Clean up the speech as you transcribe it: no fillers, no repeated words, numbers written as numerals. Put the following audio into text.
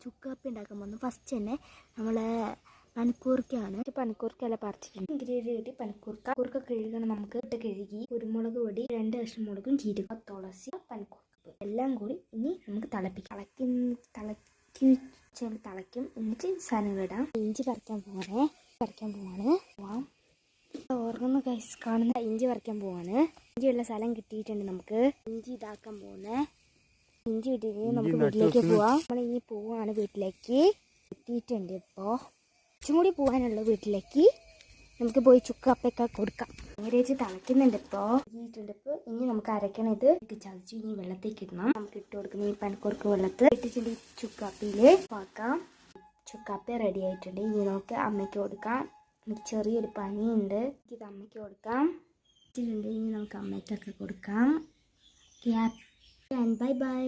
ചുക്കാപ്പി ഉണ്ടാക്കാൻ പോകുന്നത്. ഫസ്റ്റ് തന്നെ നമ്മൾ പനിക്കൂർക്കയാണ്. പനിക്കൂർക്കയെല്ലാം പറിച്ചിട്ടുണ്ട്. ഇൻഗ്രീഡിയൻറ്റ് പനിക്കൂർക്ക കഴുകണം. നമുക്ക് ഇട്ട് കഴുകി കുരുമുളക് പൊടി 2 കഷ്ണമുളകും ജീരകം തുളസി പനിക്കൂർക്ക എല്ലാം കൂടി ഇനി നമുക്ക് തിളപ്പിക്കും. തിളയ്ക്കും. എന്നിട്ട് സാധനങ്ങളിടാം. ഇഞ്ചി പറിക്കാൻ പോവാണ്. ഓർമ്മ കാണുന്ന ഇഞ്ചി പറിക്കാൻ പോവാണ്. ഇഞ്ചിയുള്ള സ്ഥലം കിട്ടിയിട്ടുണ്ട്. നമുക്ക് ഇഞ്ചി ഇതാക്കാൻ പോകുന്നത്. ഇഞ്ചി ഇട്ടിട്ട് നമുക്ക് വീട്ടിലേക്ക് പോവാം. നമ്മളിനി പോവാണ് വീട്ടിലേക്ക്. എത്തിയിട്ടുണ്ട്. ഇപ്പോൾ കുറച്ചും കൂടി പോകാനുള്ള വീട്ടിലേക്ക്. നമുക്ക് പോയി ചുക്കാപ്പൊക്കെ കൊടുക്കാം. ഏകദേശം തിളയ്ക്കുന്നുണ്ട്. ഇപ്പോൾ ഇനി നമുക്ക് അരക്കണത് ചതച്ച് ഇനി വെള്ളത്തേക്ക് ഇടണം. നമുക്ക് ഇട്ട് കൊടുക്കണം. ഈ പനിക്കൂർക്ക വെള്ളത്തിൽ ഇട്ടിട്ടുണ്ട്. ഈ ചുക്കാപ്പിയിൽ പാക്കാം. ചുക്കാപ്പി റെഡി ആയിട്ടുണ്ട്. ഇനി നമുക്ക് അമ്മയ്ക്ക് കൊടുക്കാം. എനിക്ക് ചെറിയൊരു പനിയുണ്ട്. ഇത് അമ്മയ്ക്ക് കൊടുക്കാം. ഇനി നമുക്ക് അമ്മയ്ക്കൊക്കെ കൊടുക്കാം. Bye bye.